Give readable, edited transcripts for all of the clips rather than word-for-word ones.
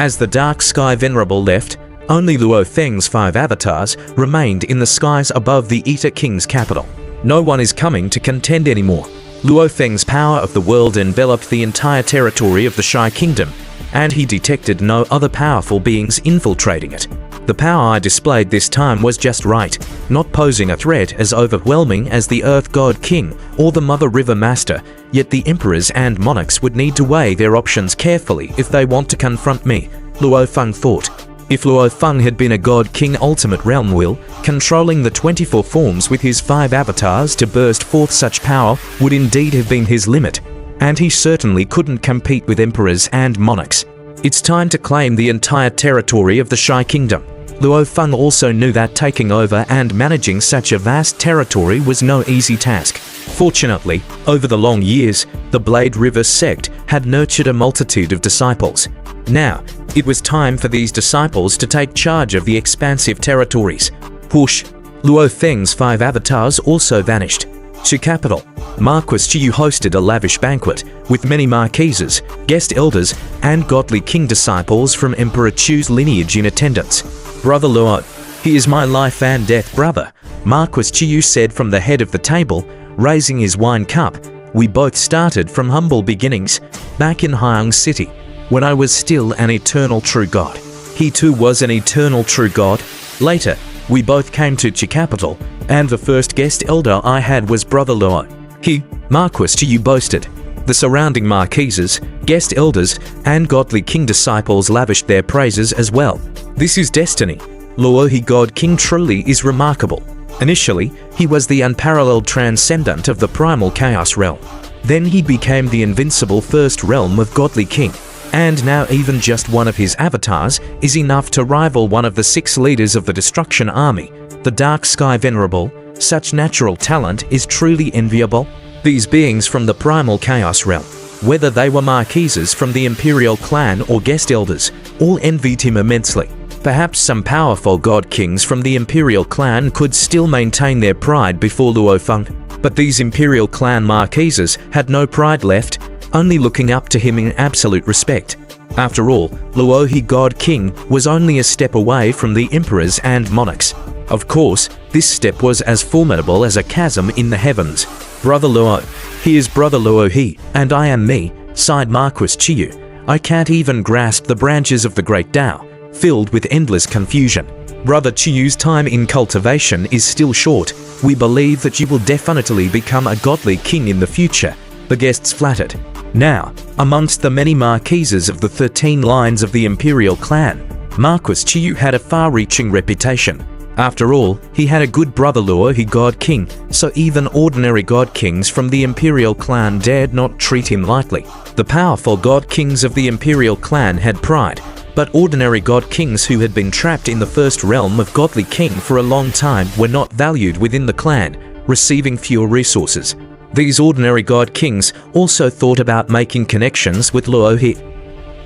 As the Dark Sky Venerable left, only Luo Feng's 5 avatars remained in the skies above the Eta King's capital. No one is coming to contend anymore. Luo Feng's power of the world enveloped the entire territory of the Shy Kingdom, and he detected no other powerful beings infiltrating it. The power I displayed this time was just right, not posing a threat as overwhelming as the Earth God King or the Mother River Master, yet the emperors and monarchs would need to weigh their options carefully if they want to confront me, Luo Feng thought. If Luo Feng had been a God King Ultimate Realm Will, controlling the 24 forms with his 5 avatars to burst forth such power would indeed have been his limit, and he certainly couldn't compete with emperors and monarchs. It's time to claim the entire territory of the Shy Kingdom. Luo Feng also knew that taking over and managing such a vast territory was no easy task. Fortunately, over the long years, the Blade River sect had nurtured a multitude of disciples. Now, it was time for these disciples to take charge of the expansive territories. Push! Luo Feng's 5 avatars also vanished. Shu capital, Marquis Chiyu hosted a lavish banquet with many marquises, guest elders, and godly king disciples from Emperor Chu's lineage in attendance. Brother Luo, he is my life and death brother, Marquis Chiyu said from the head of the table, raising his wine cup. We both started from humble beginnings, back in Hyang City, when I was still an eternal true god. He too was an eternal true god. Later, we both came to Chi capital, and the first guest elder I had was Brother Luo. He, Marquis Chiyu boasted. The surrounding marquises, guest elders, and godly king disciples lavished their praises as well. This is destiny. Luo he God King truly is remarkable. Initially, he was the unparalleled transcendent of the primal chaos realm. Then he became the invincible first realm of godly king. And now even just one of his avatars is enough to rival one of the 6 leaders of the destruction army, the Dark Sky Venerable. Such natural talent is truly enviable. These beings from the primal chaos realm, whether they were marquises from the imperial clan or guest elders, all envied him immensely. Perhaps some powerful god kings from the imperial clan could still maintain their pride before Luo Feng, but these imperial clan marquises had no pride left, only looking up to him in absolute respect. After all, Luo he God King was only a step away from the emperors and monarchs. Of course, this step was as formidable as a chasm in the heavens. Brother Luo, he is Brother Luo he, and I am me, sighed Marquis Chiyu. I can't even grasp the branches of the great Tao, filled with endless confusion. Brother Chiyu's time in cultivation is still short. We believe that you will definitely become a godly king in the future, the guests flattered. Now, amongst the many marquises of the 13 lines of the imperial clan, Marquis Chiyu had a far-reaching reputation. After all, he had a good brother Luo he God King, so even ordinary god kings from the imperial clan dared not treat him lightly. The powerful god kings of the imperial clan had pride, but ordinary god kings who had been trapped in the first realm of godly king for a long time were not valued within the clan, receiving fewer resources. These ordinary god kings also thought about making connections with Luo he.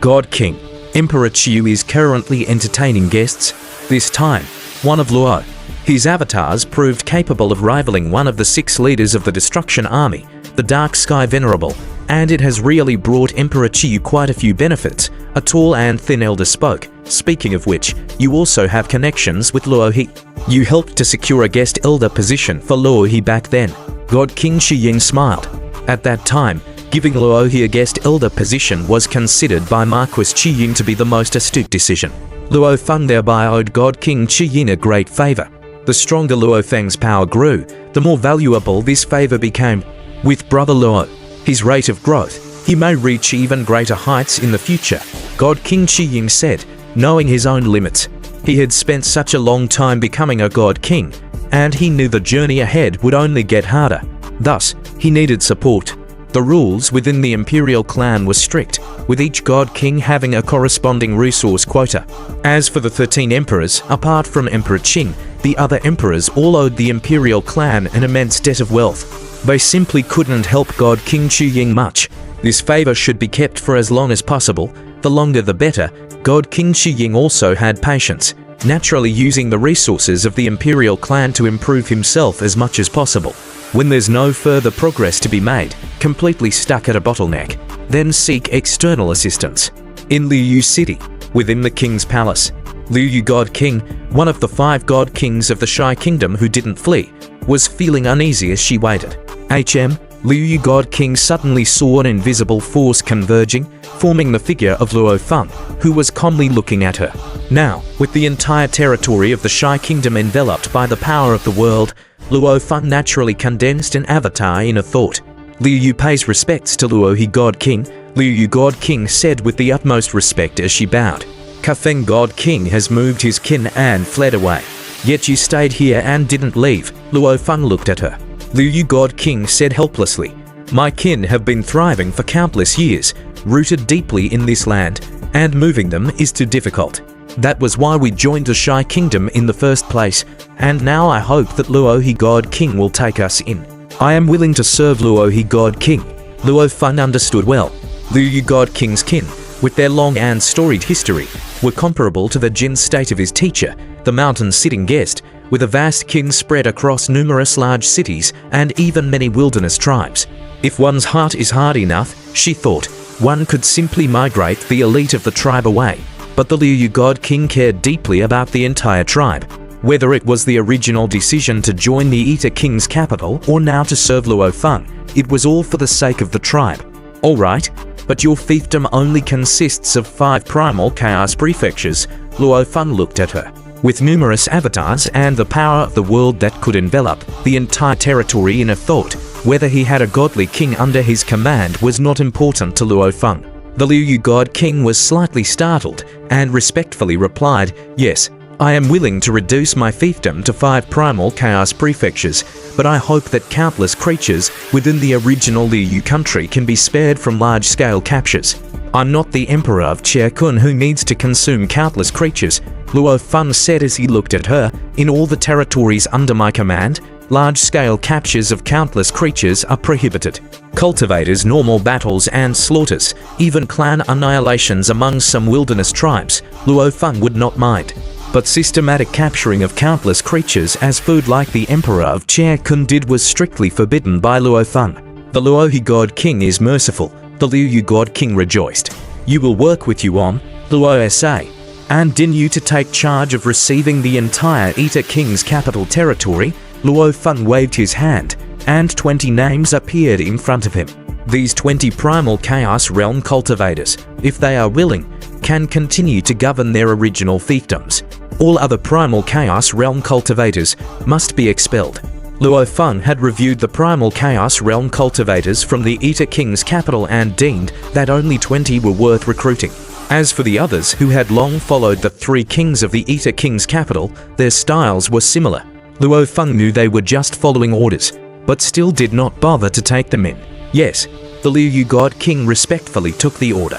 God King, Emperor Chiyu is currently entertaining guests. This time, one of Luo. His avatars proved capable of rivaling one of the 6 leaders of the destruction army, the Dark Sky Venerable, and it has really brought Emperor Chiyu quite a few benefits, a tall and thin elder spoke. Speaking of which, you also have connections with Luo he. You helped to secure a guest elder position for Luo he back then. God King Shi Ying smiled. At that time, giving Luo he a guest elder position was considered by Marquis Chi Ying to be the most astute decision. Luo Feng thereby owed God King Chi Ying a great favor. The stronger Luo Feng's power grew, the more valuable this favor became. With Brother Luo, his rate of growth, he may reach even greater heights in the future, God King Chi Ying said, knowing his own limits. He had spent such a long time becoming a God King, and he knew the journey ahead would only get harder. Thus, he needed support. The rules within the imperial clan were strict, with each god king having a corresponding resource quota. As for the 13 emperors, apart from Emperor Qing, the other emperors all owed the imperial clan an immense debt of wealth. They simply couldn't help God King Chi Ying much. This favor should be kept for as long as possible. The longer the better. God King Chi Ying also had patience, naturally using the resources of the imperial clan to improve himself as much as possible. When there's no further progress to be made, completely stuck at a bottleneck, then seek external assistance. In Liu City, Within the king's palace, Liu Yu God King, one of the 5 god kings of the Shy Kingdom who didn't flee, was feeling uneasy as she waited. Liu Yu God King suddenly saw an invisible force converging, forming the figure of Luo Feng, who was calmly looking at her. Now, with the entire territory of the Shy Kingdom enveloped by the power of the world, Luo Feng naturally condensed an avatar in a thought. Liu Yu pays respects to Luo He God King, Liu Yu God King said with the utmost respect as she bowed. Kafeng God King has moved his kin and fled away. Yet you stayed here and didn't leave. Luo Feng looked at her. Liu Yu God King said helplessly, my kin have been thriving for countless years, rooted deeply in this land, and moving them is too difficult. That was why we joined the Shy Kingdom in the first place, and now I hope that Luo He God King will take us in. I am willing to serve Luo He God King. Luo Feng understood well. Liu Yu God King's kin, with their long and storied history, were comparable to the Jin state of his teacher, the mountain-sitting guest, with a vast kin spread across numerous large cities and even many wilderness tribes. If one's heart is hard enough, she thought, one could simply migrate the elite of the tribe away. But the Liu Yu God King cared deeply about the entire tribe. Whether it was the original decision to join the E243 King's capital or now to serve Luo Feng, it was all for the sake of the tribe. Alright, but your fiefdom only consists of 5 primal chaos prefectures. Luo Feng looked at her. With numerous avatars and the power of the world that could envelop the entire territory in a thought, whether he had a godly king under his command was not important to Luo Feng. The Liu Yu God King was slightly startled and respectfully replied, yes, I am willing to reduce my fiefdom to 5 primal chaos prefectures, but I hope that countless creatures within the original Liu Yu country can be spared from large-scale captures. I'm not the Emperor of Che Kun who needs to consume countless creatures, Luo Feng said as he looked at her. In all the territories under my command, large-scale captures of countless creatures are prohibited. Cultivators, normal battles and slaughters, even clan annihilations among some wilderness tribes, Luo Feng would not mind. But systematic capturing of countless creatures as food like the Emperor of Che Kun did was strictly forbidden by Luo Feng. The Luo He God King is merciful, the Liu Yu God King rejoiced. You will work with Yuan, Luo Sa, and Din Yu to take charge of receiving the entire E243 King's capital territory. Luo Feng waved his hand, and 20 names appeared in front of him. These 20 primal chaos realm cultivators, if they are willing, can continue to govern their original fiefdoms. All other primal chaos realm cultivators must be expelled. Luo Feng had reviewed the primal chaos realm cultivators from the E243 King's capital and deemed that only 20 were worth recruiting. As for the others who had long followed the 3 kings of the E243 King's capital, their styles were similar. Luo Feng knew they were just following orders, but still did not bother to take them in. Yes, the Liu Yu God King respectfully took the order.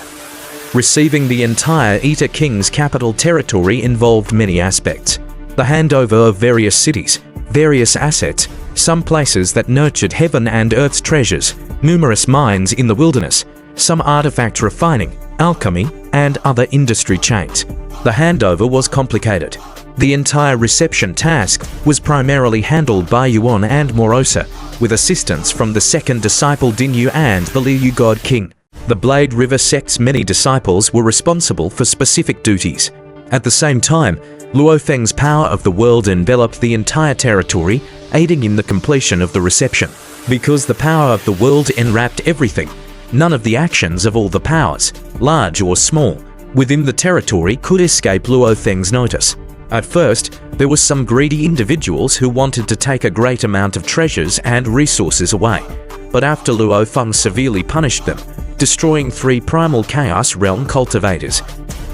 Receiving the entire E243 King's capital territory involved many aspects. The handover of various cities, various assets, some places that nurtured heaven and earth's treasures, numerous mines in the wilderness, some artifact refining, alchemy, and other industry chains. The handover was complicated. The entire reception task was primarily handled by Yuan and Morosa, with assistance from the second disciple Din Yu and the Liu Yu God King. The Blade River sect's many disciples were responsible for specific duties. At the same time, Luo Feng's power of the world enveloped the entire territory, aiding in the completion of the reception. Because the power of the world enwrapped everything, none of the actions of all the powers, large or small, within the territory could escape Luo Feng's notice. At first, there were some greedy individuals who wanted to take a great amount of treasures and resources away, but after Luo Feng severely punished them, destroying 3 primal chaos realm cultivators,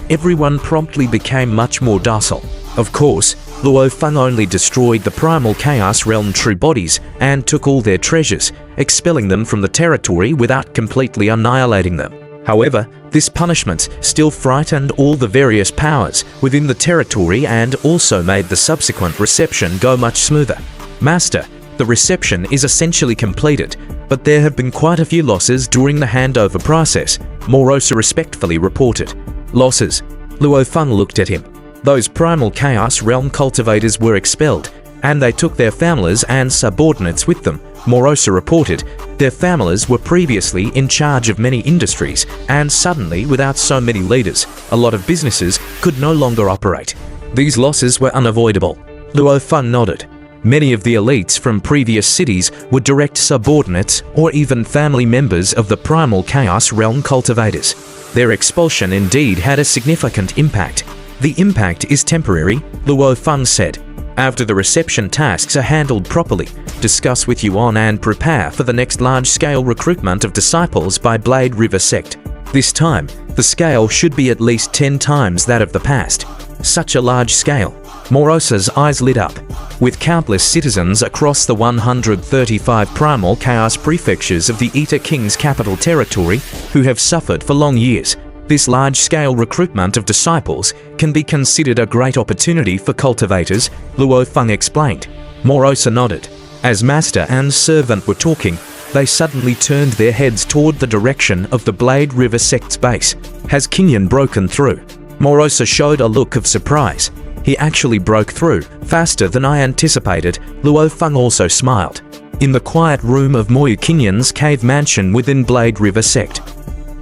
everyone promptly became much more docile. Of course, Luo Feng only destroyed the primal chaos realm true bodies and took all their treasures, expelling them from the territory without completely annihilating them. However, this punishment still frightened all the various powers within the territory and also made the subsequent reception go much smoother. Master, the reception is essentially completed, but there have been quite a few losses during the handover process, Morosa respectfully reported. Losses? Luo Feng looked at him. Those primal chaos realm cultivators were expelled, and they took their families and subordinates with them. Morosa reported, their families were previously in charge of many industries, and suddenly, without so many leaders, a lot of businesses could no longer operate. These losses were unavoidable. Luo Feng nodded. Many of the elites from previous cities were direct subordinates or even family members of the primal chaos realm cultivators. Their expulsion indeed had a significant impact. The impact is temporary, Luo Feng said. After the reception tasks are handled properly, discuss with Yuan and prepare for the next large-scale recruitment of disciples by Blade River Sect. This time, the scale should be at least 10 times that of the past. Such a large scale. Morosa's eyes lit up. With countless citizens across the 135 primal chaos prefectures of the Eta King's capital territory who have suffered for long years, this large-scale recruitment of disciples can be considered a great opportunity for cultivators, Luo Feng explained. Morosa nodded. As master and servant were talking, they suddenly turned their heads toward the direction of the Blade River Sect's base. Has Kinyan broken through? Morosa showed a look of surprise. He actually broke through, faster than I anticipated, Luo Feng also smiled. In the quiet room of Moyu Kinyan's cave mansion within Blade River Sect.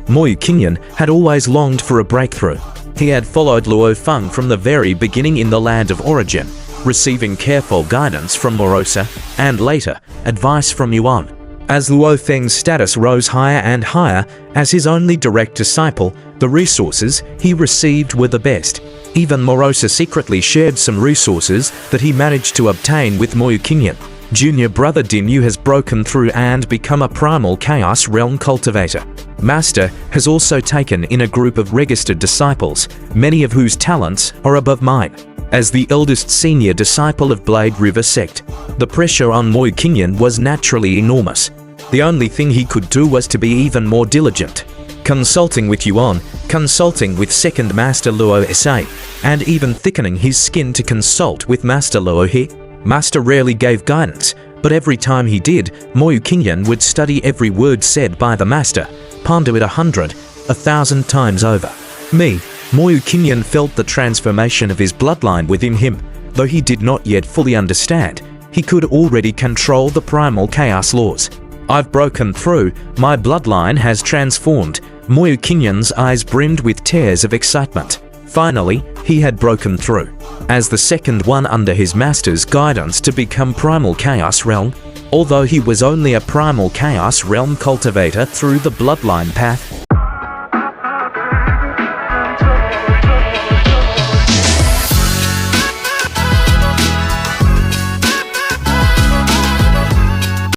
Moyu Kinyan had always longed for a breakthrough. He had followed Luo Feng from the very beginning in the land of origin, receiving careful guidance from Morosa, and later, advice from Yuan. As Luo Feng's status rose higher and higher, as his only direct disciple, the resources he received were the best. Even Morosa secretly shared some resources that he managed to obtain with Moyu Kinyan. Junior brother Dinyu has broken through and become a primal chaos realm cultivator. Master has also taken in a group of registered disciples, many of whose talents are above mine. As the eldest senior disciple of Blade River Sect, the pressure on Moyu Kinyan was naturally enormous. The only thing he could do was to be even more diligent. Consulting with Yuan, consulting with Second Master Luo Sa, and even thickening his skin to consult with Master Luo He. Master rarely gave guidance, but every time he did, Moyu Kinyan would study every word said by the Master, ponder it 100, 1,000 times over. Moyu Kinyan felt the transformation of his bloodline within him. Though he did not yet fully understand, he could already control the primal chaos laws. I've broken through, my bloodline has transformed. Moyu Kinyan's eyes brimmed with tears of excitement. Finally, he had broken through. As the second one under his master's guidance to become primal chaos realm, although he was only a primal chaos realm cultivator through the bloodline path,